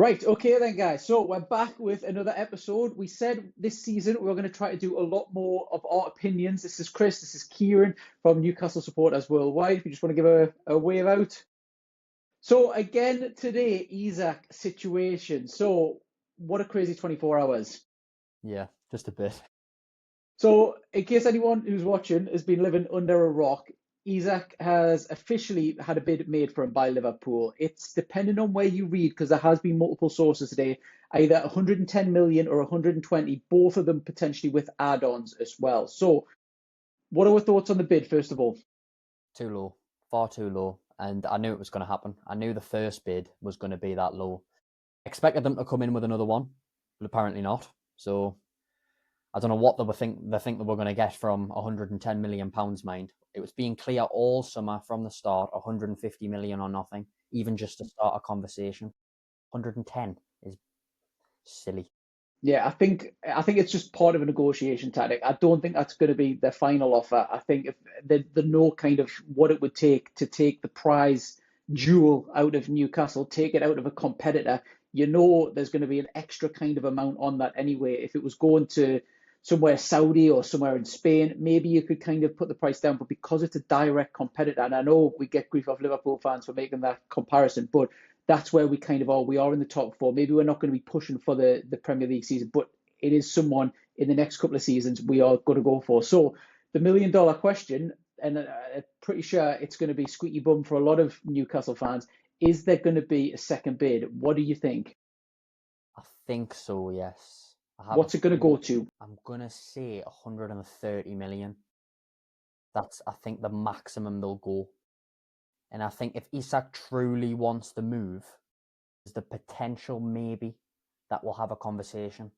Right, okay then, guys. So we're back with another episode. We said this season we were going to try to do a lot more of our opinions. This is Chris, this is Kieran from Newcastle Supporters Worldwide. If you just want to give a wave out. So again today, Isak situation. So what a crazy 24 hours. Yeah, just a bit. So in case anyone who's watching has been living under a rock, Isak has officially had a bid made for him by Liverpool. It's depending on where you read, because there has been multiple sources today, either 110 million or 120, both of them potentially with add-ons as well. So what are our thoughts on the bid, first of all? Too low, far too low. And I knew it was going to happen. I knew the first bid was going to be that low. Expected them to come in with another one, but apparently not. So I don't know what they think they were going to get from 110 million pounds, mind. It was being clear all summer from the start, 150 million or nothing, even just to start a conversation. 110 is silly. Yeah, I think it's just part of a negotiation tactic. I don't think that's going to be their final offer. I think if they know kind of what it would take to take the prize jewel out of Newcastle, take it out of a competitor, there's going to be an extra kind of amount on that anyway. If it was going to somewhere Saudi or somewhere in Spain, maybe you could kind of put the price down. But because it's a direct competitor, and I know we get grief off Liverpool fans for making that comparison, but that's where we kind of are. We are in the top four. Maybe we're not going to be pushing for the Premier League season, but it is someone in the next couple of seasons we are going to go for. So the $1 million question, and I'm pretty sure it's going to be squeaky bum for a lot of Newcastle fans. Is there going to be a second bid? What do you think? I think so, yes. What's it going to go to? I'm going to say 130 million. That's, I think, the maximum they'll go. And I think if Isak truly wants to move, there's the potential maybe that we'll have a conversation.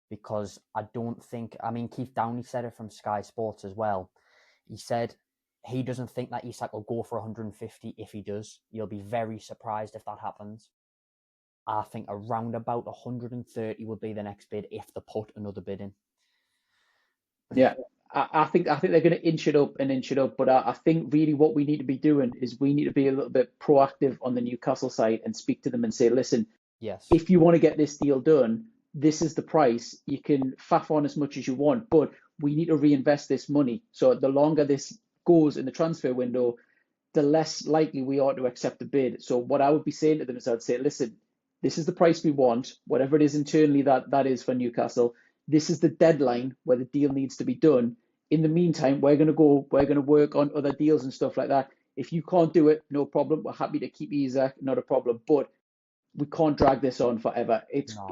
Because I don't think, Keith Downey said it from Sky Sports as well. He said he doesn't think that Isak will go for 150 if he does. You'll be very surprised if that happens. I think around about 130 would be the next bid if they put another bid in. Yeah. I think they're going to inch it up and inch it up, but I think really what we need to be doing is we need to be a little bit proactive on the Newcastle side and speak to them and say, listen, yes, if you want to get this deal done, this is the price. You can faff on as much as you want, but we need to reinvest this money. So the longer this goes in the transfer window, the less likely we are to accept the bid. So what I would be saying to them is I'd say, listen, this is the price we want, whatever it is internally that is for Newcastle. This is the deadline where the deal needs to be done. In the meantime, we're going to work on other deals and stuff like that. If you can't do it, no problem. We're happy to keep Isak, not a problem. But we can't drag this on forever.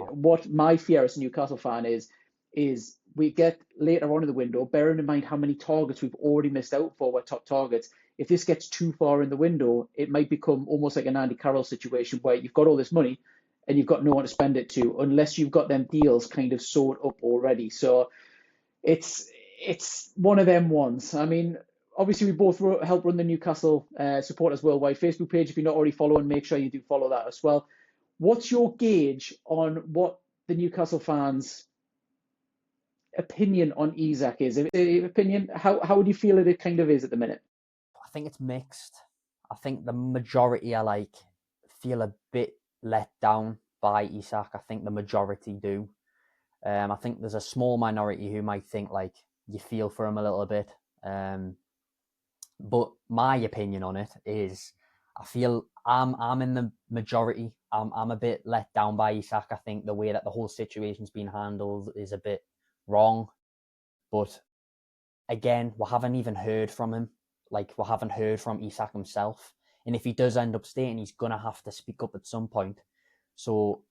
What my fear as a Newcastle fan is we get later on in the window, bearing in mind how many targets we've already missed out for, we're top targets. If this gets too far in the window, it might become almost like an Andy Carroll situation where you've got all this money and you've got no one to spend it to, unless you've got them deals kind of sewed up already. So it's one of them ones. Obviously, we both help run the Newcastle Supporters Worldwide Facebook page. If you're not already following, make sure you do follow that as well. What's your gauge on what the Newcastle fans' opinion on Isak is? How would you feel it kind of is at the minute? I think it's mixed. I think the majority feel a bit let down by Isak. I think the majority do. I think there's a small minority who might think like you feel for him a little bit. But my opinion on it is I feel I'm in the majority. I'm a bit let down by Isak. I think the way that the whole situation's been handled is a bit wrong. But again, we haven't even heard from him. Like, we haven't heard from Isak himself. And if he does end up staying, he's going to have to speak up at some point. So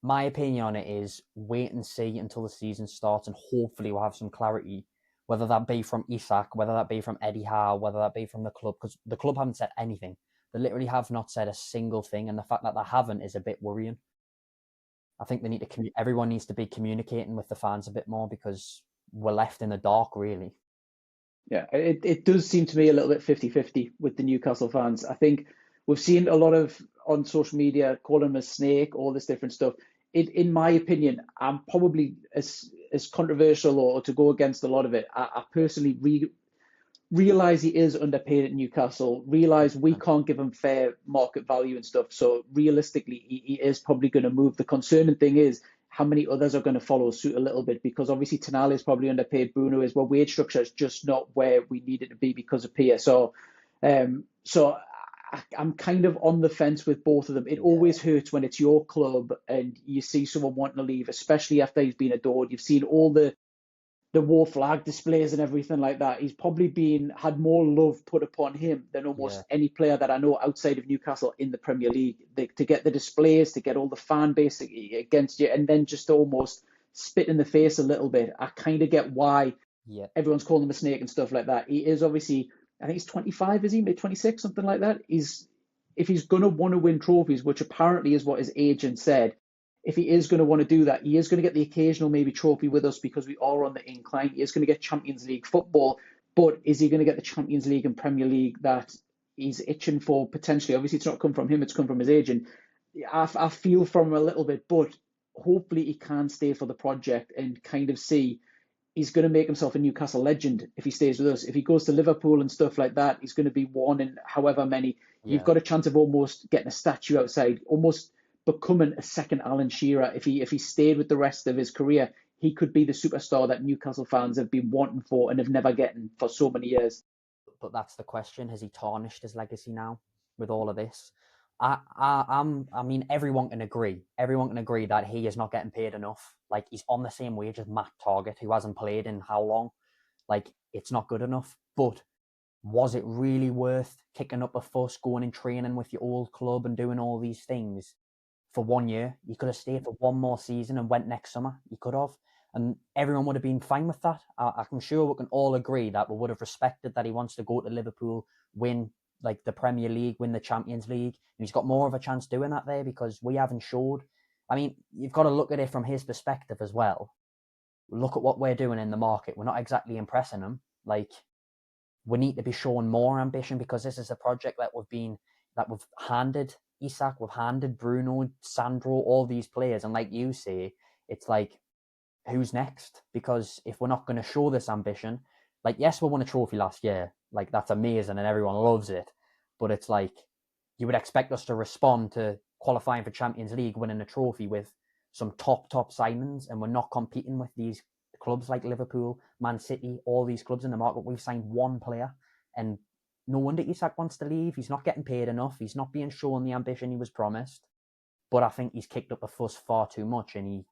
my opinion on it is wait and see until the season starts, and hopefully we'll have some clarity, whether that be from Isak, whether that be from Eddie Howe, whether that be from the club, because the club haven't said anything. They literally have not said a single thing, and the fact that they haven't is a bit worrying. I think they need to everyone needs to be communicating with the fans a bit more, because we're left in the dark, really. Yeah, it does seem to me a little bit 50-50 with the Newcastle fans. I think we've seen a lot of on social media calling him a snake, all this different stuff. In my opinion, I'm probably as controversial or to go against a lot of it. I personally realise he is underpaid at Newcastle, realise we can't give him fair market value and stuff. So realistically, he is probably going to move. The concerning thing is how many others are going to follow suit a little bit, because obviously Tonali is probably underpaid. Bruno is. Well, wage structure is just not where we need it to be because of PSR. So I'm kind of on the fence with both of them. It always hurts when it's your club and you see someone wanting to leave, especially after he's been adored. You've seen all the war flag displays and everything like that. He's probably had more love put upon him than almost any player that I know outside of Newcastle in the Premier League. To get the displays, to get all the fan base against you, and then just almost spit in the face a little bit. I kind of get why everyone's calling him a snake and stuff like that. He is obviously, I think he's 25, is he? Maybe 26, something like that. If he's going to want to win trophies, which apparently is what his agent said, if he is going to want to do that, he is going to get the occasional maybe trophy with us because we are on the incline. He is going to get Champions League football, but is he going to get the Champions League and Premier League that he's itching for potentially? Obviously, it's not come from him, it's come from his agent. I feel from him a little bit, but hopefully he can stay for the project and kind of see he's going to make himself a Newcastle legend if he stays with us. If he goes to Liverpool and stuff like that, he's going to be one in however many. You've got a chance of almost getting a statue outside, almost becoming a second Alan Shearer. If he stayed with the rest of his career, he could be the superstar that Newcastle fans have been wanting for and have never gotten for so many years. But that's the question. Has he tarnished his legacy now with all of this? I mean, everyone can agree. Everyone can agree that he is not getting paid enough. Like, he's on the same wage as Matt Targett, who hasn't played in how long? Like, it's not good enough. But was it really worth kicking up a fuss, going and training with your old club and doing all these things for 1 year? You could have stayed for one more season and went next summer. You could have. And everyone would have been fine with that. I'm sure we can all agree that we would have respected that he wants to go to Liverpool, win like the Premier League, win the Champions League. And he's got more of a chance doing that there because we haven't showed. I mean, you've got to look at it from his perspective as well. Look at what we're doing in the market. We're not exactly impressing him. Like, we need to be showing more ambition because this is a project that we've handed Isak, we've handed Bruno, Sandro, all these players. And like you say, it's like, who's next? Because if we're not going to show this ambition, like, yes, we won a trophy last year. Like, that's amazing and everyone loves it. But it's like, you would expect us to respond to qualifying for Champions League, winning a trophy with some top signings, and we're not competing with these clubs like Liverpool, Man City, all these clubs in the market. We've signed one player, and no wonder Isak wants to leave. He's not getting paid enough. He's not being shown the ambition he was promised. But I think he's kicked up a fuss far too much, and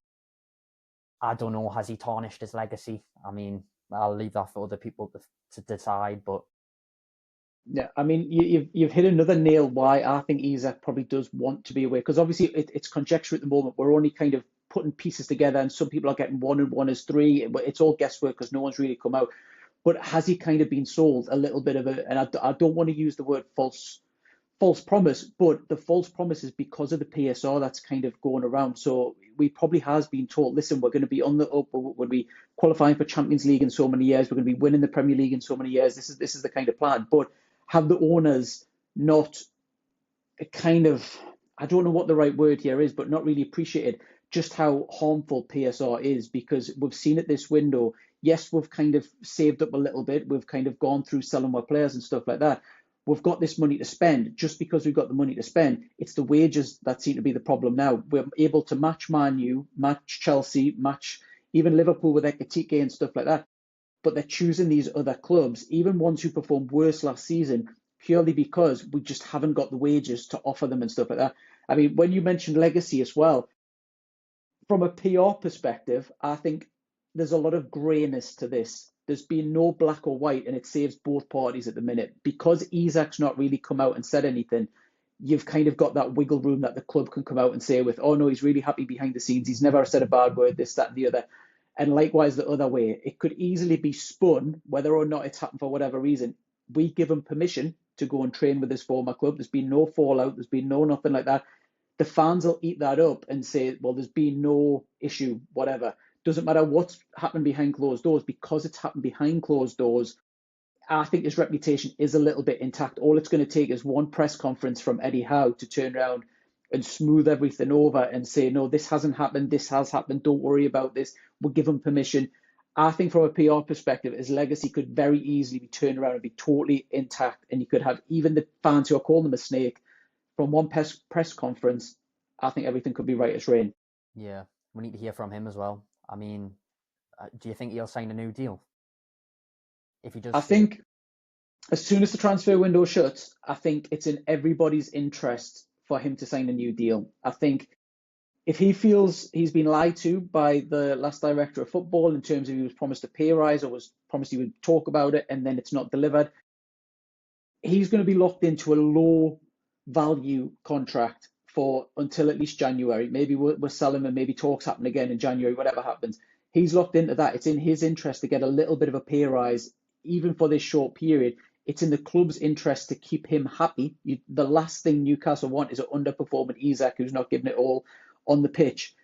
I don't know, has he tarnished his legacy? I mean, I'll leave that for other people to decide, but yeah, I mean, you've hit another nail why I think Isak probably does want to be away, because obviously it's conjecture at the moment. We're only kind of putting pieces together, and some people are getting 1 and 1 as 3. It's all guesswork because no one's really come out. But has he kind of been sold a little bit of a, and I don't want to use the word false promise, but the false promise is because of the PSR that's kind of going around. So we probably has been told, listen, we're going to be on the up, we're going to be qualifying for Champions League in so many years, we're going to be winning the Premier League in so many years. This is the kind of plan. But have the owners not kind of, I don't know what the right word here is, but not really appreciated just how harmful PSR is? Because we've seen it this window. Yes, we've kind of saved up a little bit. We've kind of gone through selling our players and stuff like that. We've got this money to spend. Just because we've got the money to spend, it's the wages that seem to be the problem now. We're able to match Man U, match Chelsea, match even Liverpool with Ekitike and stuff like that. But they're choosing these other clubs, even ones who performed worse last season, purely because we just haven't got the wages to offer them and stuff like that. I mean, when you mentioned legacy as well, from a PR perspective, I think there's a lot of greyness to this. There's been no black or white, and it saves both parties at the minute. Because Isak's not really come out and said anything, you've kind of got that wiggle room that the club can come out and say with, oh no, he's really happy behind the scenes. He's never said a bad word, this, that, and the other. And likewise, the other way, it could easily be spun, whether or not it's happened for whatever reason. We give him permission to go and train with his former club. There's been no fallout. There's been no nothing like that. The fans will eat that up and say, well, there's been no issue, whatever. Doesn't matter what's happened behind closed doors, because it's happened behind closed doors. I think his reputation is a little bit intact. All it's going to take is one press conference from Eddie Howe to turn around and smooth everything over and say, no, this hasn't happened. This has happened. Don't worry about this. We'll give him permission. I think from a PR perspective, his legacy could very easily be turned around and be totally intact. And you could have even the fans who are calling him a snake from one press conference. I think everything could be right as rain. Yeah, we need to hear from him as well. I mean, do you think he'll sign a new deal? If he does, I think as soon as the transfer window shuts, I think it's in everybody's interest for him to sign a new deal. I think if he feels he's been lied to by the last director of football in terms of he was promised a pay rise or was promised he would talk about it and then it's not delivered, he's going to be locked into a low value contract for until at least January. Maybe we'll sell him and maybe talks happen again in January, whatever happens. He's locked into that. It's in his interest to get a little bit of a pay rise, even for this short period. It's in the club's interest to keep him happy. The last thing Newcastle want is an underperforming Isak who's not giving it all on the pitch.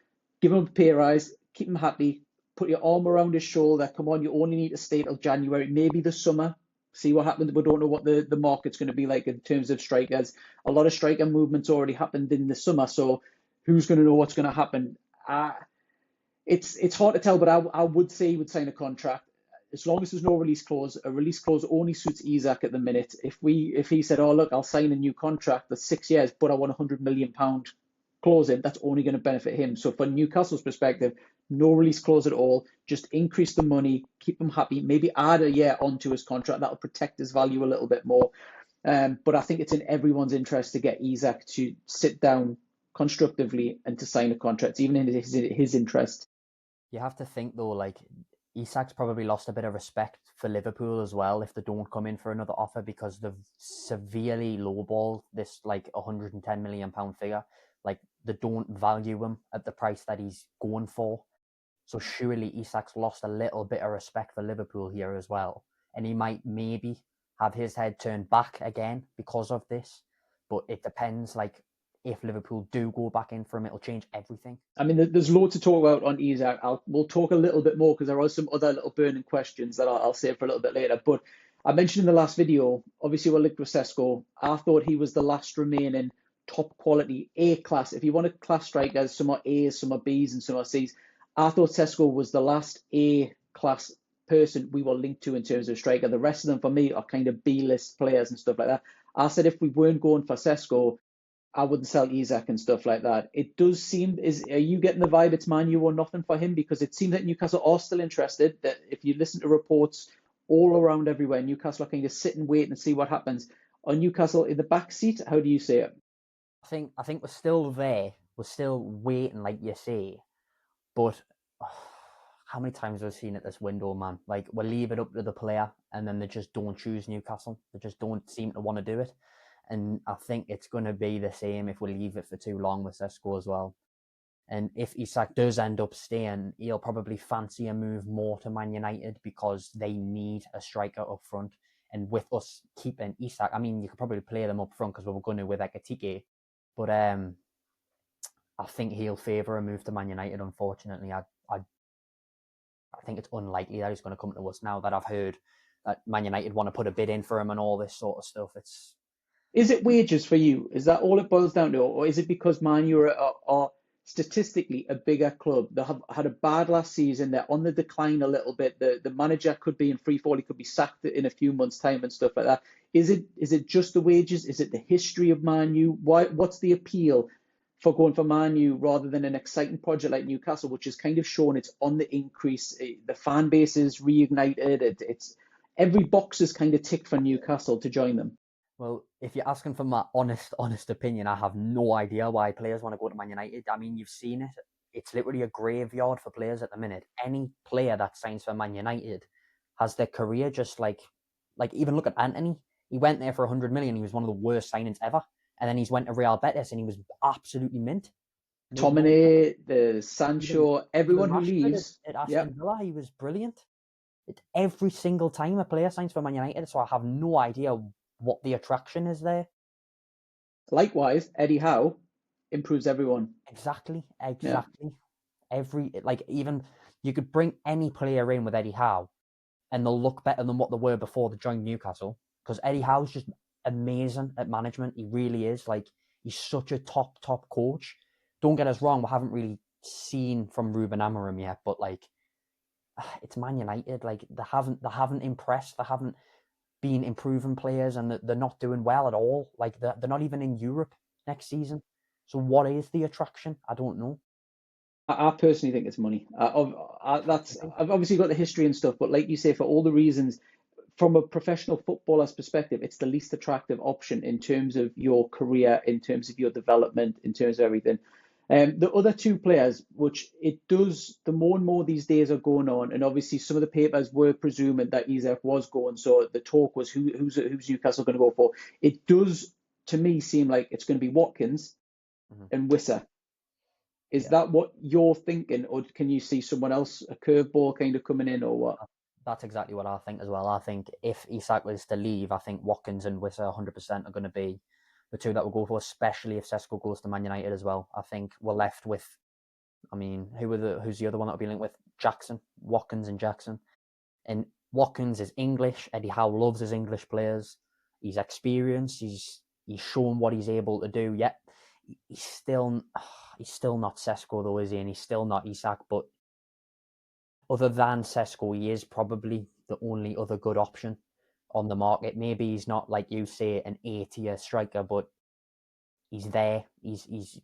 Give him a pay rise, keep him happy, put your arm around his shoulder. Come on, you only need to stay till January, maybe the summer. See what happens. We don't know what the market's going to be like in terms of strikers. A lot of striker movements already happened in the summer, so who's going to know what's going to happen? It's hard to tell, but I would say he would sign a contract as long as there's no release clause. A release clause only suits Isak at the minute. If he said, "Oh look, I'll sign a new contract that's 6 years, but I want £100 million clause in," that's only going to benefit him. So for Newcastle's perspective, no release clause at all. Just increase the money, keep him happy. Maybe add a year onto his contract. That'll protect his value a little bit more. But I think it's in everyone's interest to get Isak to sit down constructively and to sign a contract, even in his interest. You have to think though, like Isak's probably lost a bit of respect for Liverpool as well if they don't come in for another offer because they've severely lowballed this like £110 million figure. Like they don't value him at the price that he's going for. So surely Isak's lost a little bit of respect for Liverpool here as well. And he might maybe have his head turned back again because of this. But it depends, like, if Liverpool do go back in for him, it'll change everything. I mean, there's loads to talk about on Isak. We'll talk a little bit more because there are some other little burning questions that I'll save for a little bit later. But I mentioned in the last video, obviously we're linked with Sesko. I thought he was the last remaining top quality A-class. If you want to class strikers, some are A's, some are B's, and some are C's. I thought Sesko was the last A-class person we were linked to in terms of striker. The rest of them, for me, are kind of B-list players and stuff like that. I said if we weren't going for Sesko, I wouldn't sell Isak and stuff like that. It does seem, are you getting the vibe it's Man U or nothing for him? Because it seems that Newcastle are still interested. That if you listen to reports all around everywhere, Newcastle are kind of sit and wait and see what happens. Are Newcastle in the back seat? How do you see it? I think we're still there. We're still waiting, like you say. But how many times have we seen it this window, man? Like, we'll leave it up to the player and then they just don't choose Newcastle. They just don't seem to want to do it. And I think it's going to be the same if we leave it for too long with Sesko as well. And if Isak does end up staying, he'll probably fancy a move more to Man United because they need a striker up front. And with us keeping Isak, I mean, you could probably play them up front because we were going to with Ekatike. But I think he'll favour a move to Man United, unfortunately. I think it's unlikely that he's going to come to us now that I've heard that Man United want to put a bid in for him and all this sort of stuff. Is it wages for you? Is that all it boils down to? Or is it because Man U are statistically a bigger club? They have had a bad last season. They're on the decline a little bit. The manager could be in free fall. He could be sacked in a few months' time and stuff like that. Is it just the wages? Is it the history of Man U? What's the appeal for going for Man U rather than an exciting project like Newcastle, which is kind of shown it's on the increase? The fan base is reignited. It's every box is kind of ticked for Newcastle to join them. Well, if you're asking for my honest opinion, I have no idea why players want to go to Man United. I mean, you've seen it. It's literally a graveyard for players at the minute. Any player that signs for Man United has their career just like even look at Anthony. He went there for 100 million. He was one of the worst signings ever. And then he's went to Real Betis and he was absolutely mint. Tomine, the Sancho, everyone who leaves. At Aston Villa, he was brilliant. Every single time a player signs for Man United, so I have no idea what the attraction is there. Likewise, Eddie Howe improves everyone. Exactly. Yeah. Even you could bring any player in with Eddie Howe and they'll look better than what they were before they joined Newcastle because Eddie Howe's just amazing at management. He really is. Like, he's such a top coach. Don't get us wrong, we haven't really seen from Ruben Amorim yet, but like, it's Man United. Like they haven't impressed. They haven't been improving players, and they're not doing well at all. Like they're not even in Europe next season. So what is the attraction? I don't know. I personally think it's money. I've obviously got the history and stuff, but like you say, for all the reasons, from a professional footballer's perspective, it's the least attractive option in terms of your career, in terms of your development, in terms of everything. The other two players, which it does, the more and more these days are going on, and obviously some of the papers were presuming that Isak was going, so the talk was who's Newcastle going to go for. It does, to me, seem like it's going to be Watkins Mm-hmm. and Wissa. Is Yeah. that what you're thinking, or can you see someone else, a curveball kind of coming in, or what? That's exactly what I think as well. I think if Isak was to leave, I think Watkins and Wissa 100% are going to be the two that we'll go for, especially if Sesko goes to Man United as well. I think we're left with, I mean, who's the other one that will be linked with? Jackson, Watkins and Jackson. And Watkins is English. Eddie Howe loves his English players. He's experienced. He's shown what he's able to do. Yet he's still not Sesko though, is he? And he's still not Isak. But other than Sesko, he is probably the only other good option on the market. Maybe he's not, like you say, an A-tier striker, but he's there. He's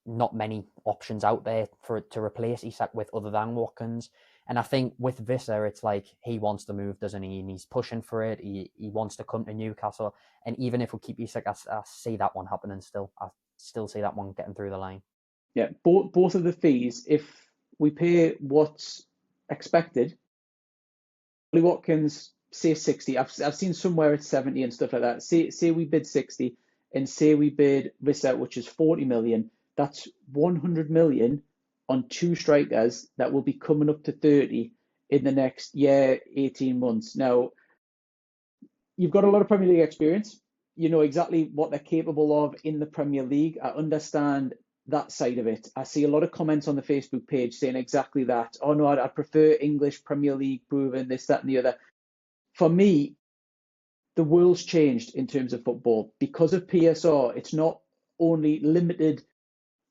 not many options out there to replace Isak with other than Watkins. And I think with Visser, it's like he wants to move, doesn't he? And he's pushing for it. He wants to come to Newcastle. And even if we keep Isak, I see that one happening still. I still see that one getting through the line. Yeah, both of the fees, if we pay what's expected, Ollie Watkins, say 60. I've seen somewhere it's 70 and stuff like that. Say we bid 60 and say we bid Visser, which is 40 million. That's 100 million on two strikers that will be coming up to 30 in the next year, 18 months. Now, you've got a lot of Premier League experience. You know exactly what they're capable of in the Premier League. I understand that side of it. I see a lot of comments on the Facebook page saying exactly that. Oh no, I'd prefer English Premier League proven, this, that, and the other. For me, the world's changed in terms of football. Because of PSR, it's not only limited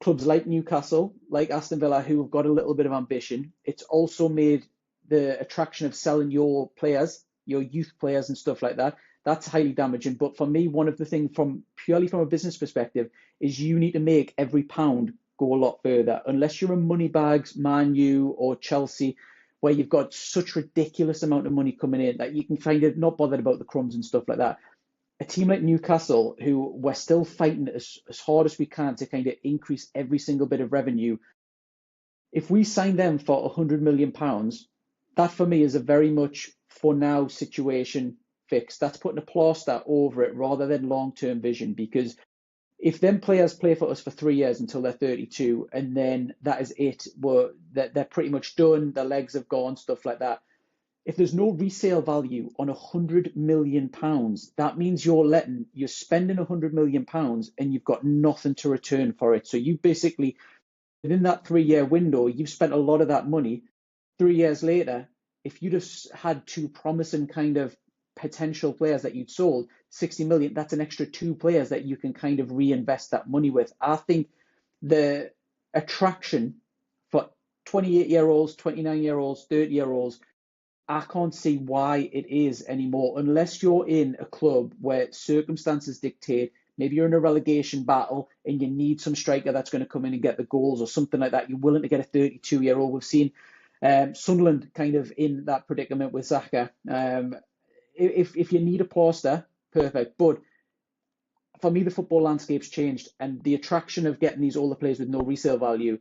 clubs like Newcastle, like Aston Villa, who have got a little bit of ambition. It's also made the attraction of selling your players, your youth players and stuff like that. That's highly damaging. But for me, one of the things purely from a business perspective is you need to make every pound go a lot further. Unless you're a money bags, Man U or Chelsea, where you've got such ridiculous amount of money coming in that you can kind of not bothered about the crumbs and stuff like that. A team like Newcastle, who we're still fighting as hard as we can to kind of increase every single bit of revenue, if we sign them for £100 million, that for me is a very much for now situation fix. That's putting a plaster over it rather than long-term vision, because if them players play for us for 3 years until they're 32 and then that is it, they're pretty much done, their legs have gone, stuff like that. If there's no resale value on £100 million, that means you're spending £100 million and you've got nothing to return for it. So you basically, within that 3-year window, you've spent a lot of that money. 3 years later, if you'd have had two promising kind of potential players that you'd sold, 60 million, that's an extra two players that you can kind of reinvest that money with. I think the attraction for 28-year-olds, 29-year-olds, 30-year-olds, I can't see why it is anymore, unless you're in a club where circumstances dictate, maybe you're in a relegation battle and you need some striker that's going to come in and get the goals or something like that. You're willing to get a 32-year-old. We've seen Sunderland kind of in that predicament with Xhaka. If you need a plaster, perfect. But for me, the football landscape's changed, and the attraction of getting these older players with no resale value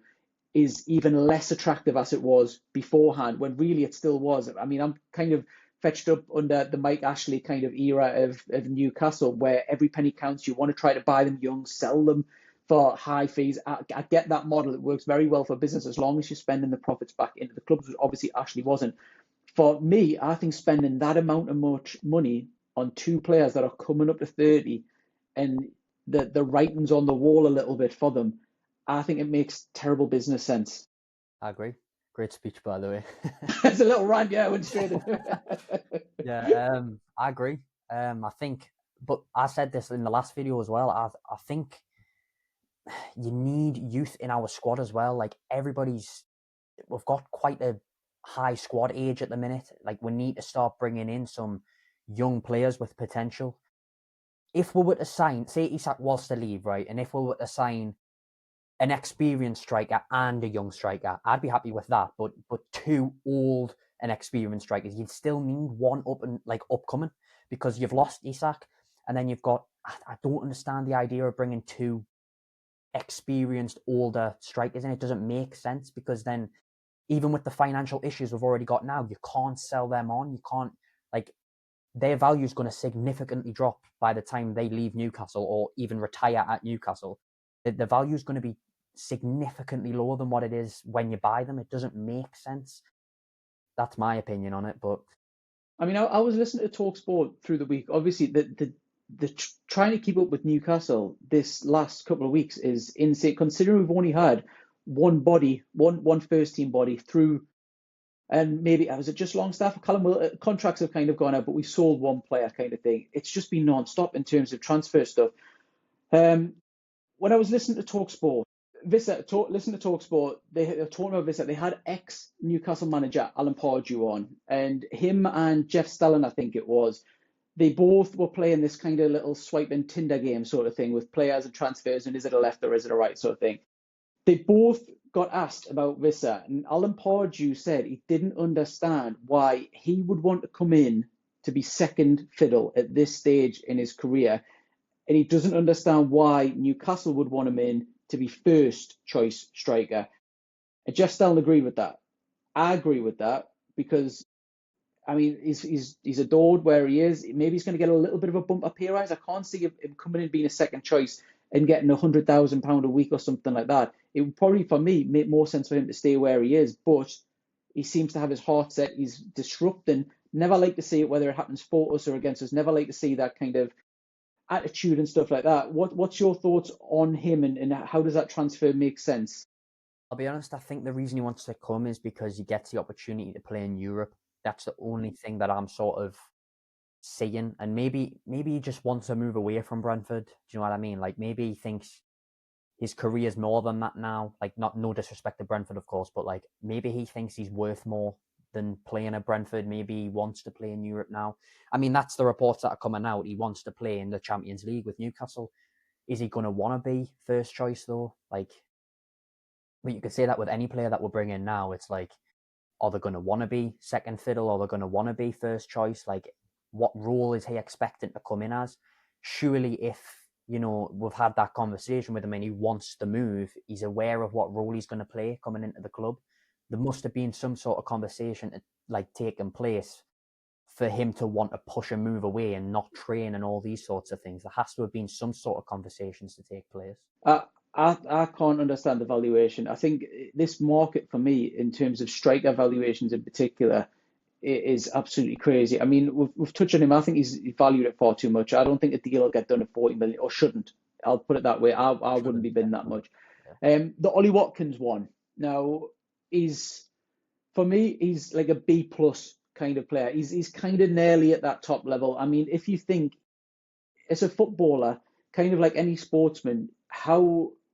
is even less attractive as it was beforehand, when really it still was. I mean, I'm kind of fetched up under the Mike Ashley kind of era of Newcastle, where every penny counts. You want to try to buy them young, sell them for high fees. I get that model. It works very well for business as long as you're spending the profits back into the clubs, which obviously Ashley wasn't. For me, I think spending that amount of much money on two players that are coming up to 30 and the writing's on the wall a little bit for them, I think it makes terrible business sense. I agree. Great speech, by the way. It's a little rant, yeah, I went straight into it. Yeah, I agree. I think, but I said this in the last video as well. I think you need youth in our squad as well. Like we've got quite a high squad age at the minute. Like, we need to start bringing in some young players with potential. If we were to sign, say Isak was to leave, right, and if we were to sign an experienced striker and a young striker, I'd be happy with that. But two old and experienced strikers, you'd still need one upcoming, because you've lost Isak, and then you've got. I don't understand the idea of bringing two experienced older strikers in. It doesn't make sense, because then, even with the financial issues we've already got now, you can't sell them on. You can't, like, their value is going to significantly drop by the time they leave Newcastle or even retire at Newcastle. The value is going to be significantly lower than what it is when you buy them. It doesn't make sense. That's my opinion on it. But I mean, I was listening to TalkSport through the week. Obviously, the trying to keep up with Newcastle this last couple of weeks is insane, considering we've only had one first team body through, and maybe was it just Longstaff? Contracts have kind of gone out, but we sold one player, kind of thing. It's just been non-stop in terms of transfer stuff. When I was listening to TalkSport, listen to TalkSport, they were talking about Vissa. They had ex-Newcastle manager Alan Pardew on, and him and Jeff Stelling, I think it was, they both were playing this kind of little swiping Tinder game sort of thing with players and transfers, and is it a left or is it a right sort of thing. They both got asked about Vissa, and Alan Pardew said he didn't understand why he would want to come in to be second fiddle at this stage in his career, and he doesn't understand why Newcastle would want him in to be first choice striker. And Jeff Stelling agreed with that. I agree with that, because I mean, he's adored where he is. Maybe he's going to get a little bit of a bump up here. I can't see him coming in being a second choice and getting £100,000 a week or something like that. It would probably, for me, make more sense for him to stay where he is. But he seems to have his heart set. He's disrupting. Never like to see it, whether it happens for us or against us. Never like to see that kind of attitude and stuff like that. What's your thoughts on him, and how does that transfer make sense? I'll be honest, I think the reason he wants to come is because he gets the opportunity to play in Europe. That's the only thing that I'm sort of seeing. And maybe he just wants to move away from Brentford. Do you know what I mean? Like, maybe he thinks his career is more than that now. Like, no disrespect to Brentford, of course, but like, maybe he thinks he's worth more than playing at Brentford. Maybe he wants to play in Europe now. I mean, that's the reports that are coming out. He wants to play in the Champions League with Newcastle. Is he going to want to be first choice though? Like, but you could say that with any player that we're bringing now. It's like, are they going to want to be second fiddle, or are they going to want to be first choice? Like, what role is he expecting to come in as? Surely, if, you know, we've had that conversation with him and he wants to move, he's aware of what role he's going to play coming into the club. There must have been some sort of conversation like taking place for him to want to push a move away and not train and all these sorts of things. There has to have been some sort of conversations to take place. I can't understand the valuation. I think this market, for me, in terms of striker valuations in particular, is absolutely crazy. I mean, we've touched on him. I think he's valued at far too much. I don't think a deal will get done at 40 million, or shouldn't. I'll put it that way. I wouldn't be bidding that much. The Ollie Watkins one. Now, for me, he's like a B plus kind of player. He's kind of nearly at that top level. I mean, if you think as a footballer, kind of like any sportsman,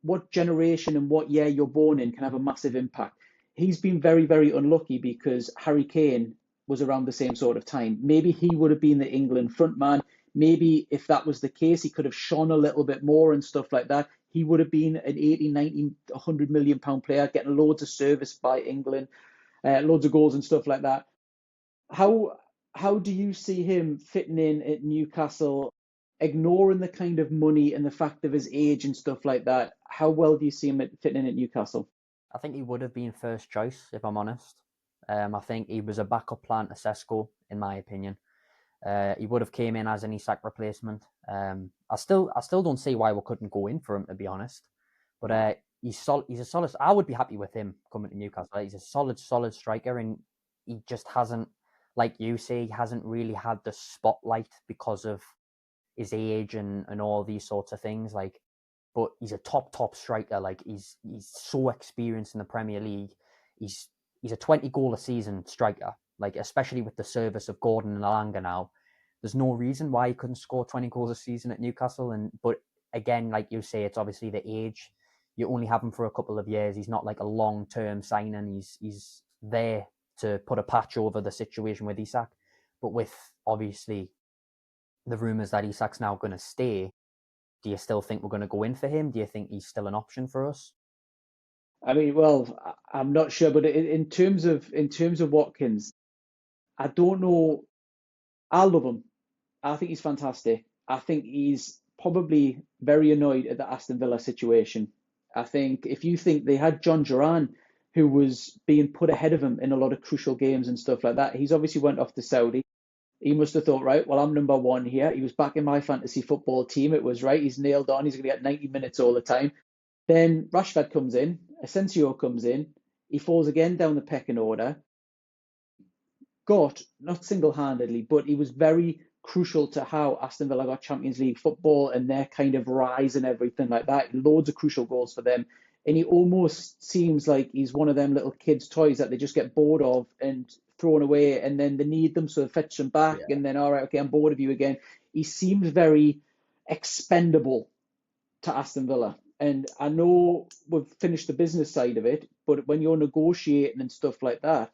what generation and what year you're born in can have a massive impact. He's been very, very unlucky because Harry Kane was around the same sort of time. Maybe he would have been the England front man. Maybe if that was the case, he could have shone a little bit more and stuff like that. He would have been an 80, 90, 100 million pound player, getting loads of service by England, loads of goals and stuff like that. How do you see him fitting in at Newcastle, ignoring the kind of money and the fact of his age and stuff like that? How well do you see him fitting in at Newcastle? I think he would have been first choice, if I'm honest. I think he was a backup plan to Sesko, in my opinion. He would have came in as an Isak replacement. I still don't see why we couldn't go in for him, to be honest. But he's a solid. I would be happy with him coming to Newcastle. He's a solid striker, and he just hasn't, like you say, he hasn't really had the spotlight because of his age and all these sorts of things. Like, but he's a top striker. Like, he's so experienced in the Premier League. He's a 20 goal a season striker. Like, especially with the service of Gordon and Alanga now, there's no reason why he couldn't score 20 goals a season at Newcastle. But again, like you say, it's obviously the age. You only have him for a couple of years. He's not like a long-term signing. He's there to put a patch over the situation with Isak. But with obviously the rumours that Isak's now going to stay, do you still think we're going to go in for him? Do you think he's still an option for us? I mean, well, I'm not sure, but in terms of Watkins, I don't know. I love him. I think he's fantastic. I think he's probably very annoyed at the Aston Villa situation. I think if you think they had John Duran, who was being put ahead of him in a lot of crucial games and stuff like that, he's obviously went off to Saudi. He must have thought, right, well, I'm number one here. He was back in my fantasy football team. It was right. He's nailed on. He's going to get 90 minutes all the time. Then Rashford comes in. Asensio comes in. He falls again down the pecking order. Got, not single-handedly, but he was very crucial to how Aston Villa got Champions League football and their kind of rise and everything like that. Loads of crucial goals for them. And he almost seems like he's one of them little kids' toys that they just get bored of and thrown away, and then they need them, so they fetch them back, and then, all right, okay, I'm bored of you again. He seems very expendable to Aston Villa. And I know we've finished the business side of it, but when you're negotiating and stuff like that,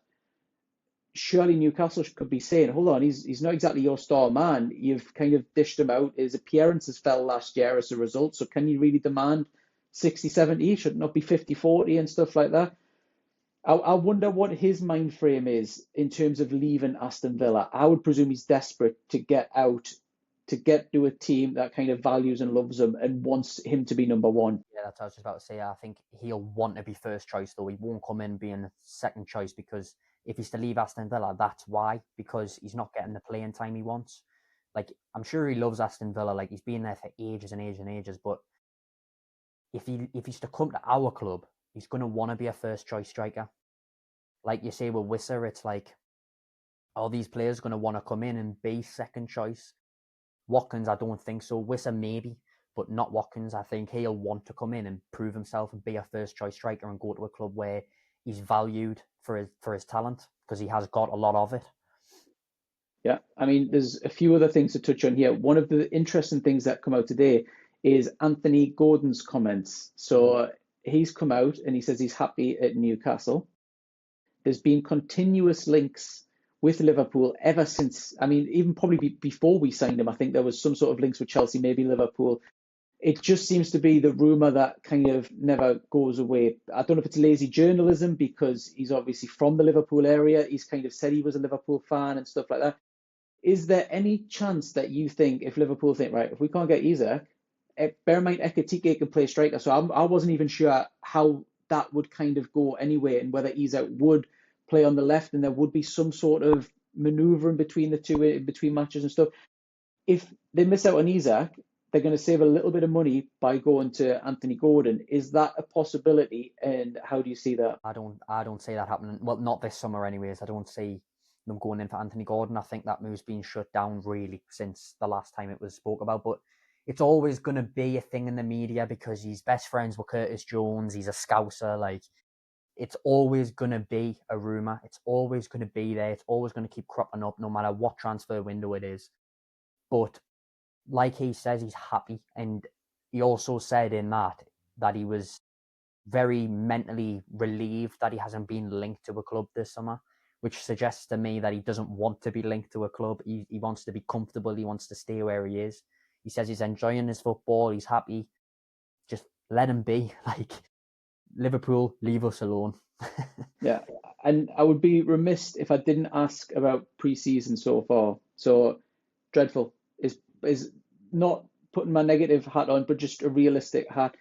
surely Newcastle could be saying, hold on, he's not exactly your star man. You've kind of dished him out. His appearances fell last year as a result. So can you really demand 60, 70? Should it not be 50, 40 and stuff like that? I wonder what his mind frame is in terms of leaving Aston Villa. I would presume he's desperate to get out, to get to a team that kind of values and loves him and wants him to be number one. Yeah, that's what I was just about to say. I think he'll want to be first choice, though. He won't come in being second choice, because if he's to leave Aston Villa, that's why, because he's not getting the playing time he wants. Like, I'm sure he loves Aston Villa. Like, he's been there for ages and ages and ages. But if he's to come to our club, he's going to want to be a first choice striker. Like you say with Wissa, it's like, are these players going to want to come in and be second choice? Watkins, I don't think so. Wissa, maybe, but not Watkins. I think he'll want to come in and prove himself and be a first choice striker and go to a club where he's valued for his talent, because he has got a lot of it. Yeah, I mean, there's a few other things to touch on here. One of the interesting things that come out today is Anthony Gordon's comments. So he's come out and he says he's happy at Newcastle. There's been continuous links with Liverpool ever since, I mean, even probably before we signed him. I think there was some sort of links with Chelsea, maybe Liverpool. It just seems to be the rumour that kind of never goes away. I don't know if it's lazy journalism, because he's obviously from the Liverpool area. He's kind of said he was a Liverpool fan and stuff like that. Is there any chance that you think, if Liverpool think, right, if we can't get Isak, bear in mind Ekitike can play striker, so I wasn't even sure how that would kind of go anyway, and whether Isak would play on the left and there would be some sort of manoeuvring between the two, in between matches and stuff. If they miss out on Isak, they're going to save a little bit of money by going to Anthony Gordon. Is that a possibility, and how do you see that? I don't see that happening. Well, not this summer anyways. I don't see them going in for Anthony Gordon. I think that move's been shut down really since the last time it was spoke about. But it's always going to be a thing in the media, because he's best friends with Curtis Jones. He's a Scouser. Like, it's always going to be a rumour. It's always going to be there. It's always going to keep cropping up, no matter what transfer window it is. But like he says, he's happy. And he also said in that he was very mentally relieved that he hasn't been linked to a club this summer, which suggests to me that he doesn't want to be linked to a club. He wants to be comfortable. He wants to stay where he is. He says he's enjoying his football. He's happy. Just let him be. Like, Liverpool, leave us alone. Yeah, and I would be remiss if I didn't ask about pre-season so far. So dreadful is not putting my negative hat on, but just a realistic hat.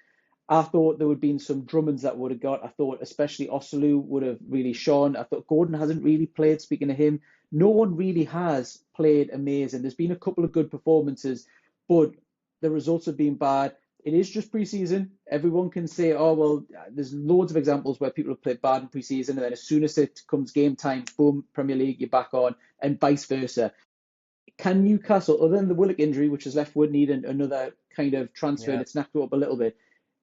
I thought there would have been some Drummonds that would have got. I thought especially Osulu would have really shone. I thought Gordon hasn't really played. Speaking of him, no one really has played amazing. There's been a couple of good performances, but the results have been bad. It is just pre-season. Everyone can say, oh, well, there's loads of examples where people have played bad in pre-season, and then as soon as it comes game time, boom, Premier League, you're back on, and vice versa. Can Newcastle, other than the Willock injury, which has left Wood needing another kind of transfer, and it's knocked it up a little bit,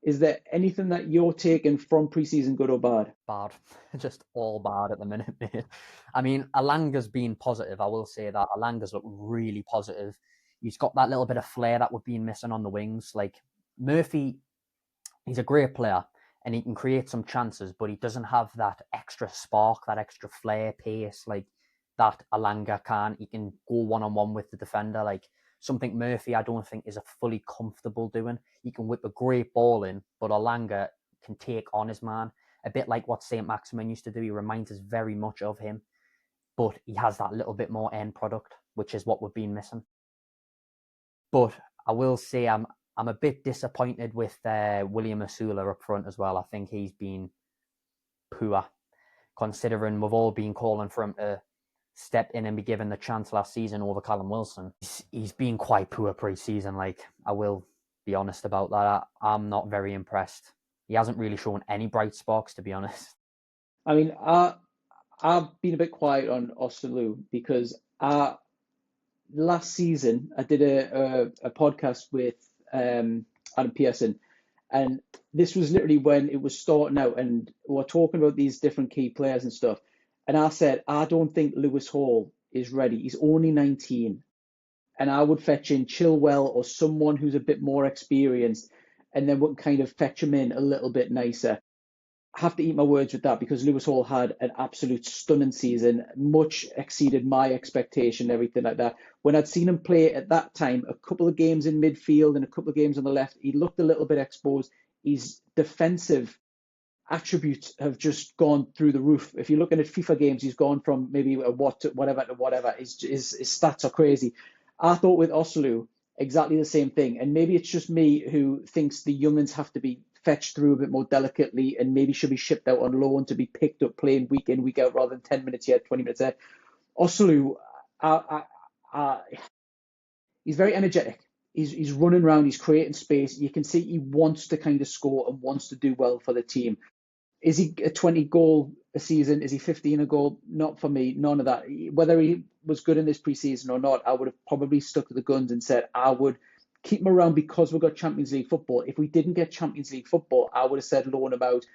is there anything that you're taking from pre-season, good or bad? Bad. Just all bad at the minute, mate. I mean, Alanga's been positive. I will say that. Alanga's looked really positive. He's got that little bit of flair that we've been missing on the wings. Like, Murphy, he's a great player, and he can create some chances, but he doesn't have that extra spark, that extra flair, pace, like that Alanga can. He can go one-on-one with the defender, like something Murphy I don't think is a fully comfortable doing. He can whip a great ball in, but Alanga can take on his man, a bit like what St. Maximin used to do. He reminds us very much of him, but he has that little bit more end product, which is what we've been missing. But I will say I'm a bit disappointed with William Asula up front as well. I think he's been poor, considering we've all been calling for him to step in and be given the chance last season over Callum Wilson. He's been quite poor pre-season. Like, I will be honest about that. I'm not very impressed. He hasn't really shown any bright sparks, to be honest. I mean, I've been a bit quiet on Osulu because last season I did a podcast with Adam Pearson, and this was literally when it was starting out, and we were talking about these different key players and stuff. And I said, I don't think Lewis Hall is ready. He's only 19. And I would fetch in Chilwell or someone who's a bit more experienced, and then would kind of fetch him in a little bit nicer. I have to eat my words with that because Lewis Hall had an absolute stunning season, much exceeded my expectation, everything like that. When I'd seen him play at that time, a couple of games in midfield and a couple of games on the left, he looked a little bit exposed. His defensive attributes have just gone through the roof. If you're looking at FIFA games, he's gone from maybe a whatever to whatever. His stats are crazy. I thought with Osulu, exactly the same thing. And maybe it's just me who thinks the young'uns have to be fetched through a bit more delicately and maybe should be shipped out on loan to be picked up playing week in, week out rather than 10 minutes here, 20 minutes there. Osulu, he's very energetic. He's running around, he's creating space. You can see he wants to kind of score and wants to do well for the team. Is he a 20 goal a season? Is he 15 a goal? Not for me, none of that. Whether he was good in this preseason or not, I would have probably stuck to the guns and said I would keep him around because we've got Champions League football. If we didn't get Champions League football, I would have said loan him out,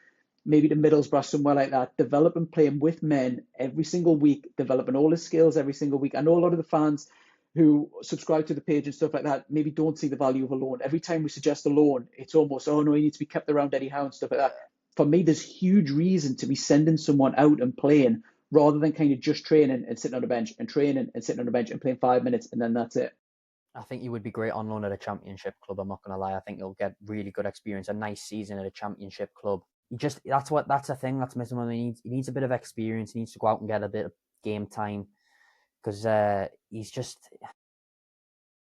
maybe to Middlesbrough, somewhere like that. Develop and play him with men every single week, developing all his skills every single week. I know a lot of the fans who subscribe to the page and stuff like that maybe don't see the value of a loan. Every time we suggest a loan, it's almost, oh no, he needs to be kept around Eddie Howe and stuff like that. For me, there's huge reason to be sending someone out and playing rather than kind of just training and sitting on the bench and training and sitting on the bench and playing 5 minutes and then that's it. I think you would be great on loan at a championship club. I'm not going to lie. I think you'll get really good experience, a nice season at a championship club. That's a thing that's missing when he needs a bit of experience. He needs to go out and get a bit of game time because he's just a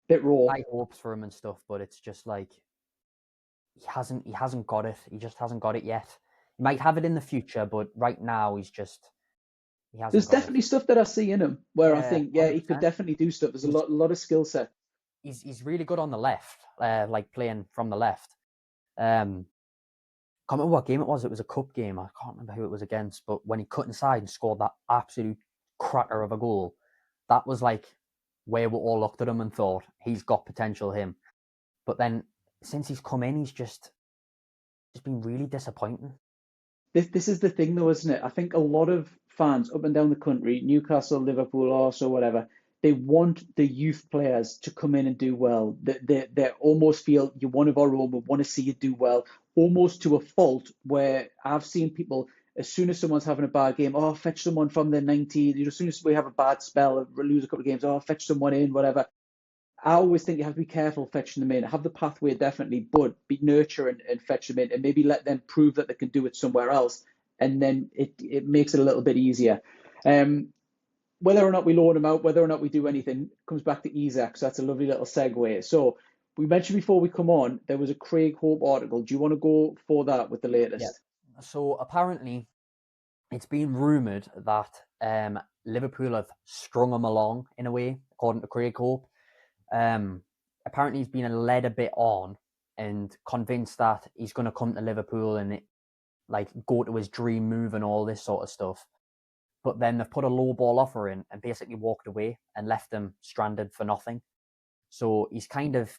bit raw. High hopes for him and stuff, but it's just like he hasn't got it. He just hasn't got it yet. He might have it in the future, but right now he hasn't. There's definitely stuff that I see in him where I think, 100%. he could definitely do stuff. There's a lot of skill set. He's really good on the left, like playing from the left. Can't remember what game it was. It was a cup game. I can't remember who it was against, but when he cut inside and scored that absolute cracker of a goal, that was like where we all looked at him and thought he's got potential, him. But then since he's come in, he's just been really disappointing. This is the thing though, isn't it? I think a lot of fans up and down the country, Newcastle, Liverpool, also whatever, they want the youth players to come in and do well. They almost feel you're one of our own. We want to see you do well, almost to a fault. Where I've seen people, as soon as someone's having a bad game, fetch someone from the 19. As soon as we have a bad spell, lose a couple of games, fetch someone in, whatever. I always think you have to be careful fetching them in. Have the pathway definitely, but be nurturing and fetch them in, and maybe let them prove that they can do it somewhere else, and then it makes it a little bit easier. Whether or not we loan him out, whether or not we do anything, comes back to Isak. So that's a lovely little segue. So we mentioned before we come on, there was a Craig Hope article. Do you want to go for that with the latest? Yeah. So apparently, it's been rumoured that Liverpool have strung him along in a way, according to Craig Hope. Apparently, he's been led a bit on and convinced that he's going to come to Liverpool and go to his dream move and all this sort of stuff. But then they've put a low ball offer in and basically walked away and left him stranded for nothing. So he's kind of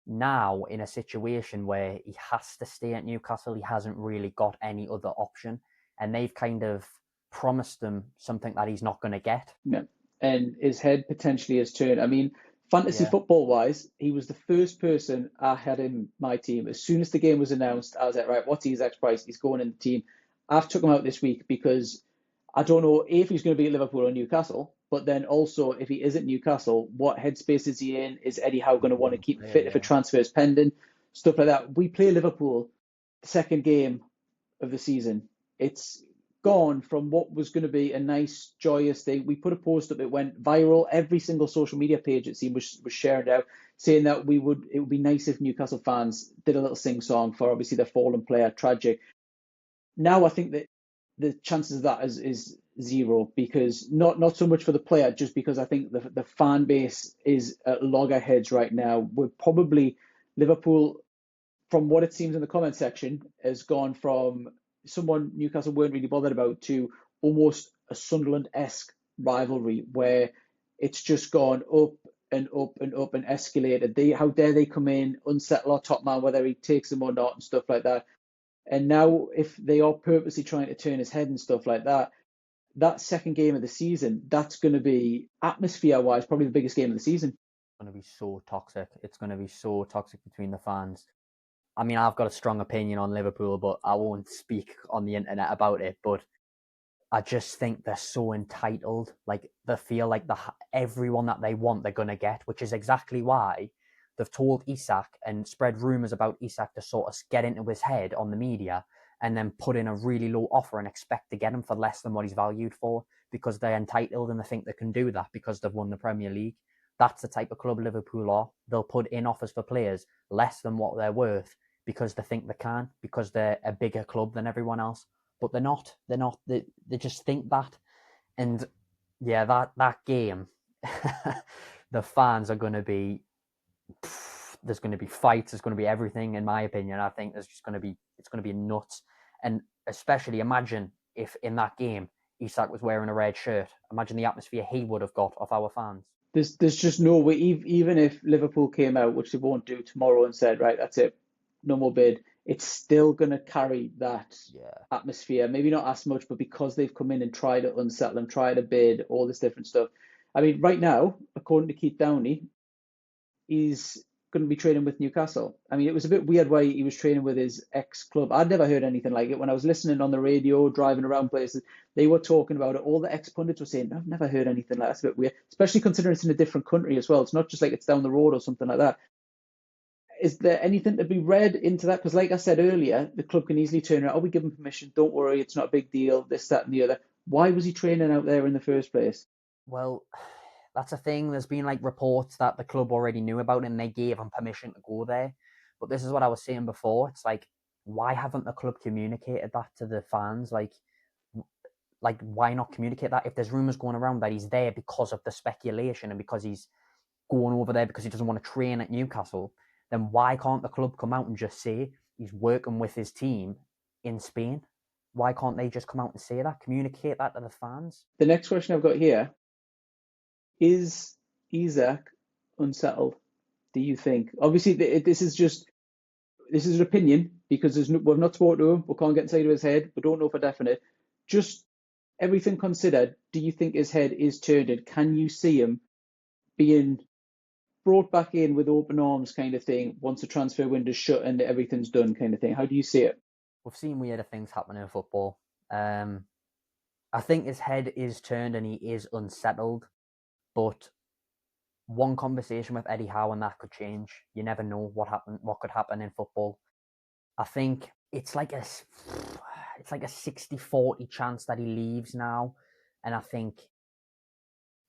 now in a situation where he has to stay at Newcastle. He hasn't really got any other option. And they've kind of promised him something that he's not going to get. Yeah. And his head potentially has turned. I mean, Fantasy Yeah. football wise, he was the first person I had in my team. As soon as the game was announced, I was like, right, what's Isak's price? He's going in the team. I've took him out this week because I don't know if he's going to be at Liverpool or Newcastle, but then also if he is at Newcastle, what headspace is he in? Is Eddie Howe going to want to keep him fit if a transfer is pending? Stuff like that. We play Liverpool the second game of the season. It's gone from what was going to be a nice, joyous thing. We put a post up, it went viral. Every single social media page, it seemed, was sharing out, saying that it would be nice if Newcastle fans did a little sing song for obviously their fallen player, tragic. Now I think that the chances of that is zero, because not so much for the player, just because I think the fan base is at loggerheads right now. We're probably Liverpool, from what it seems in the comment section, has gone from someone Newcastle weren't really bothered about to almost a Sunderland-esque rivalry where it's just gone up and up and up and escalated. How dare they come in, unsettle our top man, whether he takes them or not, and stuff like that. And now, if they are purposely trying to turn his head and stuff like that, that second game of the season, that's going to be, atmosphere-wise, probably the biggest game of the season. It's going to be so toxic. It's going to be so toxic between the fans. I mean, I've got a strong opinion on Liverpool, but I won't speak on the internet about it. But I just think they're so entitled. Like, they feel like everyone that they want, they're going to get, which is exactly why they've told Isak and spread rumours about Isak to sort of get into his head on the media and then put in a really low offer and expect to get him for less than what he's valued for, because they're entitled and they think they can do that because they've won the Premier League. That's the type of club Liverpool are. They'll put in offers for players less than what they're worth because they think they can, because they're a bigger club than everyone else. But they're not. They just think that. And yeah, that game, the fans are going to be, there's going to be fights, there's going to be everything, in my opinion. I think it's going to be nuts. And especially imagine if in that game Isak was wearing a red shirt. Imagine the atmosphere he would have got off our fans. There's just no way, even if Liverpool came out, which they won't do tomorrow, and said, right, that's it, no more bid, it's still going to carry that atmosphere. Maybe not as much, but because they've come in and tried to unsettle him, tried to bid, all this different stuff. I mean, right now, according to Keith Downey, he's going to be training with Newcastle. I mean, it was a bit weird why he was training with his ex-club. I'd never heard anything like it. When I was listening on the radio, driving around places, they were talking about it. All the ex-pundits were saying, I've never heard anything like that. It's a bit weird, especially considering it's in a different country as well. It's not just like it's down the road or something like that. Is there anything to be read into that? Because like I said earlier, the club can easily turn around, we give him permission, don't worry, it's not a big deal, this, that, and the other. Why was he training out there in the first place? Well, that's a thing. There's been like reports that the club already knew about it and they gave him permission to go there. But this is what I was saying before. It's like, why haven't the club communicated that to the fans? Like why not communicate that? If there's rumours going around that he's there because of the speculation and because he's going over there because he doesn't want to train at Newcastle, then why can't the club come out and just say he's working with his team in Spain? Why can't they just come out and say that, communicate that to the fans? The next question I've got here, is Isak unsettled, do you think? Obviously, this is an opinion, because we've not spoken to him, we can't get inside of his head, we don't know for definite. Just everything considered, do you think his head is turned, and can you see him being brought back in with open arms kind of thing once the transfer window's shut and everything's done kind of thing? How do you see it? We've seen weirder things happen in football. I think his head is turned and he is unsettled, but one conversation with Eddie Howe and that could change. You never know what could happen in football. I think it's like a 60-40 chance that he leaves now. And I think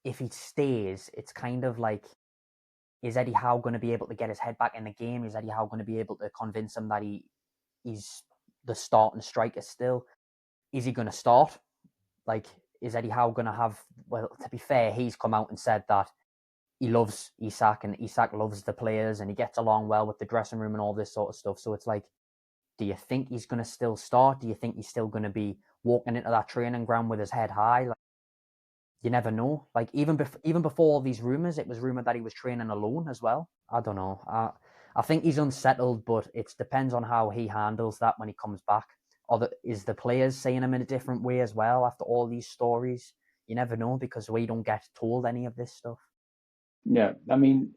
if he stays, it's kind of like, is Eddie Howe going to be able to get his head back in the game? Is Eddie Howe going to be able to convince him that he's the starting striker still? Is he going to start? Like, is Eddie Howe going to have... Well, to be fair, he's come out and said that he loves Isak and Isak loves the players and he gets along well with the dressing room and all this sort of stuff. So it's like, do you think he's going to still start? Do you think he's still going to be walking into that training ground with his head high? Like, you never know. Like, even before all these rumours, it was rumoured that he was training alone as well. I don't know. I think he's unsettled, but it depends on how he handles that when he comes back. Or is the players saying him in a different way as well after all these stories? You never know, because we don't get told any of this stuff. Yeah, I mean,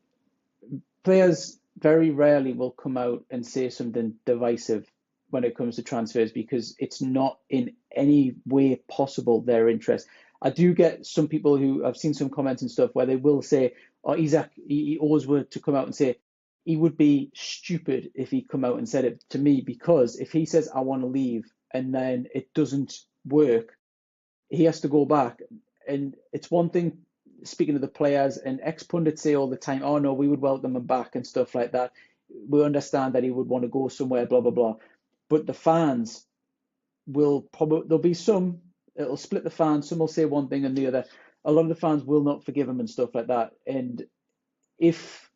players very rarely will come out and say something divisive when it comes to transfers because it's not in any way possible their interest. I do get some people who I've seen some comments and stuff where they will say, "Oh, Isak, he always were to come out and say he would be stupid if he come out and said it to me because if he says I want to leave and then it doesn't work, he has to go back. And it's one thing speaking to the players and ex-pundits say all the time, oh no, we would welcome him back and stuff like that. We understand that he would want to go somewhere, blah, blah, blah. But the fans will probably, there'll be some, it'll split the fans. Some will say one thing and the other. A lot of the fans will not forgive him and stuff like that. And if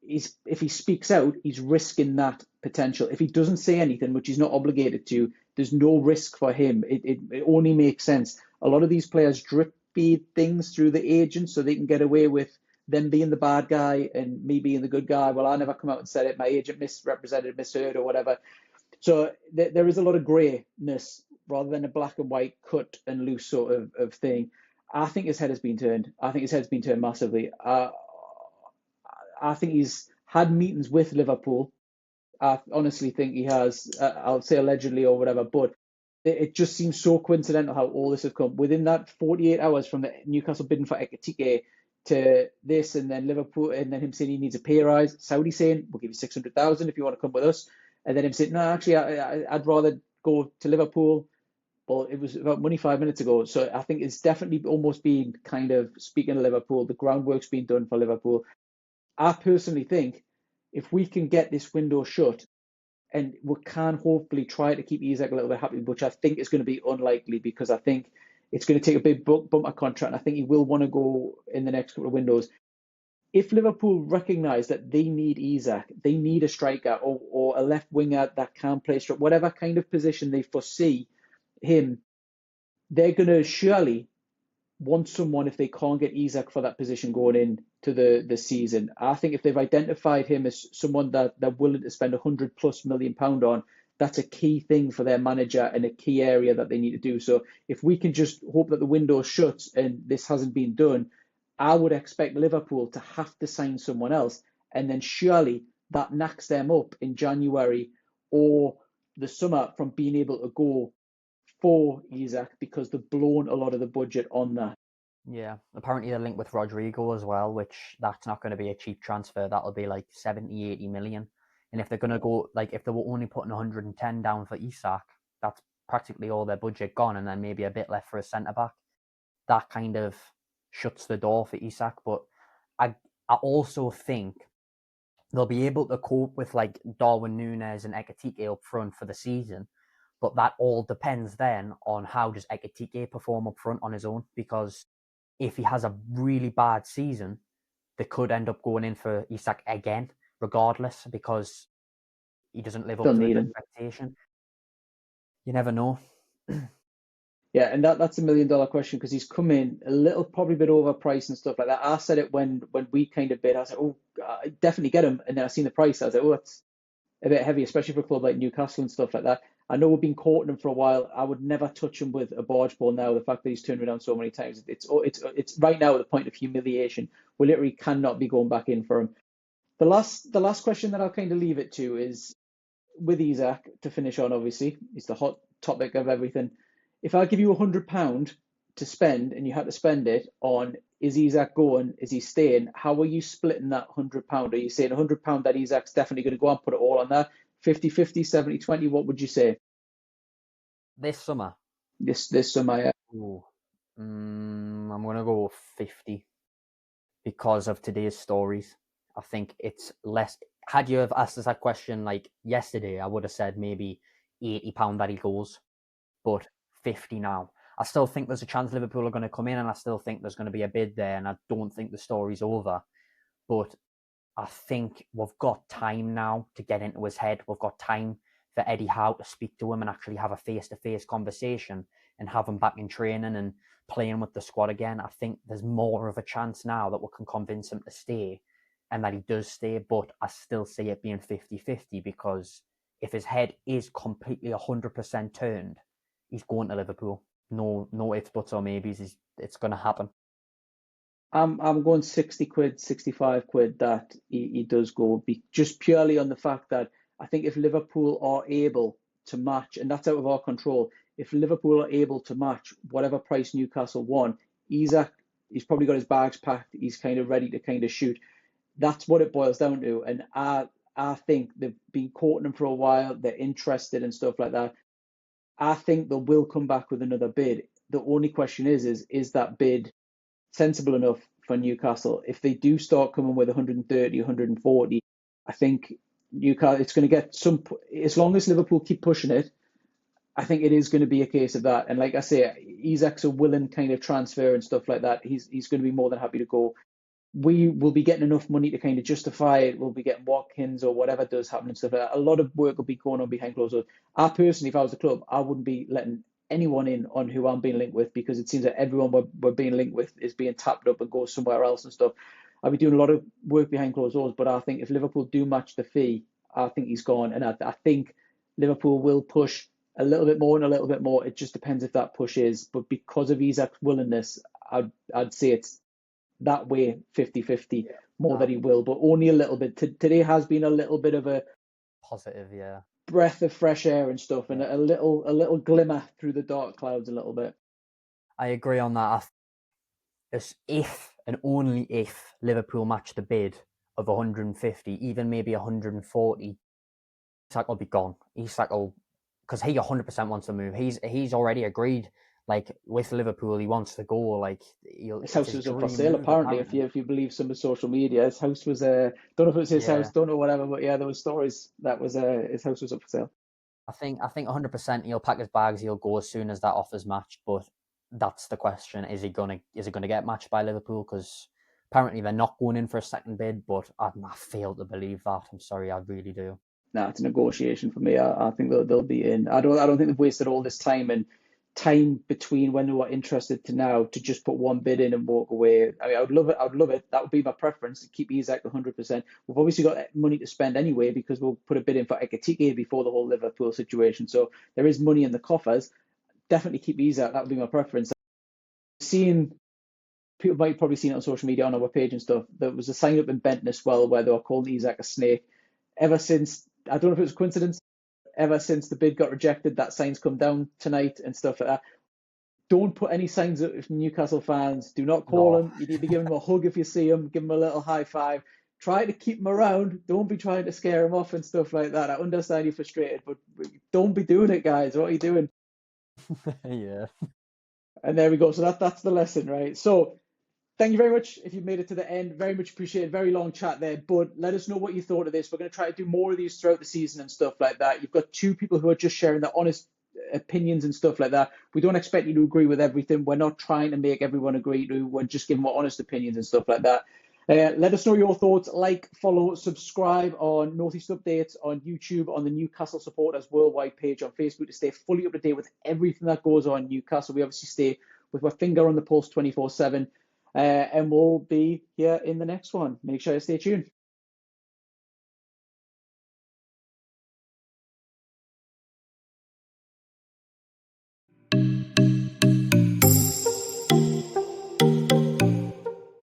if he speaks out, he's risking that potential. If he doesn't say anything, which he's not obligated to, there's no risk for him. It only makes sense. A lot of these players drip feed things through the agent so they can get away with them being the bad guy and me being the good guy. Well, I never come out and said it. My agent misrepresented, misheard, or whatever. So there is a lot of greyness rather than a black and white cut and loose sort of thing. I think his head has been turned. I think his head's been turned massively. I think he's had meetings with Liverpool. I honestly think he has. I'll say allegedly or whatever, but it just seems so coincidental how all this has come within that 48 hours from the Newcastle bidding for Ekitike to this, and then Liverpool, and then him saying he needs a pay rise. Saudi saying we'll give you 600,000 if you want to come with us, and then him saying no, actually I'd rather go to Liverpool. Well, it was about money 5 minutes ago, so I think it's definitely almost been kind of speaking of Liverpool. The groundwork's been done for Liverpool. I personally think if we can get this window shut and we can hopefully try to keep Isak a little bit happy, which I think is going to be unlikely because I think it's going to take a big bump on contract, and I think he will want to go in the next couple of windows. If Liverpool recognise that they need Isak, they need a striker or a left winger that can play strike, whatever kind of position they foresee him, they're going to surely want someone if they can't get Isak for that position going into the season. I think if they've identified him as someone that they're willing to spend £100+ million on, that's a key thing for their manager and a key area that they need to do. So if we can just hope that the window shuts and this hasn't been done, I would expect Liverpool to have to sign someone else. And then surely that knacks them up in January or the summer from being able to go for Isak because they've blown a lot of the budget on that. Yeah, apparently they're linked with Rodrigo as well, which that's not going to be a cheap transfer. That'll be like 70, 80 million. And if they're going to go, like if they were only putting 110 down for Isak, that's practically all their budget gone, and then maybe a bit left for a centre-back. That kind of shuts the door for Isak. But I also think they'll be able to cope with like Darwin Núñez and Ekitike up front for the season. But that all depends then on how does Ekitike perform up front on his own, because if he has a really bad season, they could end up going in for Isak again, regardless, because he doesn't live up Still to his need him. expectation. You never know. Yeah, and that's $1 million question because he's come in a little, probably a bit overpriced and stuff like that. I said it when we kind of bid. I said, oh, I definitely get him. And then I seen the price. I was like, oh, that's a bit heavy, especially for a club like Newcastle and stuff like that. I know we've been courting him for a while. I would never touch him with a barge pole now. The fact that he's turned me down so many times, it's right now at the point of humiliation. We literally cannot be going back in for him. The last question that I'll kind of leave it to is with Isak to finish on. Obviously, it's the hot topic of everything. If I give you £100 to spend and you had to spend it on is Isak going, is he staying? How are you splitting that £100? Are you saying £100 that Isak's definitely going to go and put it all on that? 50-50, 70-20, what would you say This summer, this summer? Yeah. ooh, I'm going to go 50 because of today's stories. I think it's less. Had you have asked us that question like yesterday, I would have said maybe £80 that he goes, but 50 now. I still think there's a chance Liverpool are going to come in, and I still think there's going to be a bid there, and I don't think the story's over. But I think we've got time now to get into his head. We've got time for Eddie Howe to speak to him and actually have a face-to-face conversation and have him back in training and playing with the squad again. I think there's more of a chance now that we can convince him to stay and that he does stay, but I still see it being 50-50 because if his head is completely 100% turned, he's going to Liverpool. No ifs, buts, or maybes. It's going to happen. I'm going 60 quid, 65 quid that he does go, just purely on the fact that I think if Liverpool are able to match, and that's out of our control, if Liverpool are able to match whatever price Newcastle won, Isak, he's probably got his bags packed, he's kind of ready to kind of shoot. That's what it boils down to. And I think they've been courting him for a while, they're interested and stuff like that. I think they will come back with another bid. The only question is that bid sensible enough for Newcastle? If they do start coming with 130, 140, I think Newcastle, it's going to get some, as long as Liverpool keep pushing it, I think it is going to be a case of that. And like I say, Isak's a willing kind of transfer and stuff like that. He's going to be more than happy to go. We will be getting enough money to kind of justify it. We'll be getting Watkins or whatever does happen and stuff like that. A lot of work will be going on behind closed doors. I personally, if I was the club, I wouldn't be letting anyone in on who I'm being linked with, because it seems that everyone we're being linked with is being tapped up and goes somewhere else and stuff. I'll be doing a lot of work behind closed doors, but I think if Liverpool do match the fee, I think he's gone. And I think Liverpool will push a little bit more and a little bit more. It just depends if that push is. But because of Isak's willingness, I'd say it's that way 50-50 more that he will, but only a little bit. Today has been a little bit of a positive, yeah, breath of fresh air and stuff, and a little glimmer through the dark clouds a little bit. I agree on that. If and only if Liverpool match the bid of 150, even maybe 140, Isak will be gone. Isak will, because he 100% wants to move. He's already agreed. Like with Liverpool, he wants to go. Like his house was up for sale, apparently. If you believe some of social media, his house was don't know if it was his house, don't know whatever, but yeah, there was stories that was his house was up for sale. I think 100% he'll pack his bags, he'll go as soon as that offer's matched. But that's the question: is he gonna get matched by Liverpool? Because apparently they're not going in for a second bid. But I fail to believe that. I'm sorry, I really do. No, it's a negotiation for me. I think they'll be in. I don't think they've wasted all this time between when they were interested to now to just put one bid in and walk away. I mean, I would love it. That would be my preference, to keep Isak 100%. We've obviously got money to spend anyway, because we'll put a bid in for Ekitike before the whole Liverpool situation. So there is money in the coffers. Definitely keep Isak. That would be my preference. Seeing people might probably seen it on social media on our page and stuff. There was a sign up in Benton as well where they were calling Isak a snake. Ever since, I don't know if it was a coincidence, ever since the bid got rejected, that sign's come down tonight and stuff like that. Don't put any signs up if Newcastle fans. Do not call him. You need to give him a hug if you see him. Give him a little high five. Try to keep him around. Don't be trying to scare him off and stuff like that. I understand you're frustrated, but don't be doing it, guys. What are you doing? Yeah. And there we go. So that's the lesson, right? So thank you very much if you've made it to the end. Very much appreciated. Very long chat there, but let us know what you thought of this. We're going to try to do more of these throughout the season and stuff like that. You've got two people who are just sharing their honest opinions and stuff like that. We don't expect you to agree with everything. We're not trying to make everyone agree to. We're just giving our honest opinions and stuff like that. Let us know your thoughts. Like, follow, subscribe on Northeast Updates on YouTube, on the Newcastle Supporters Worldwide page on Facebook to stay fully up to date with everything that goes on in Newcastle. We obviously stay with our finger on the pulse 24/7. And we'll be here in the next one. Make sure you stay tuned.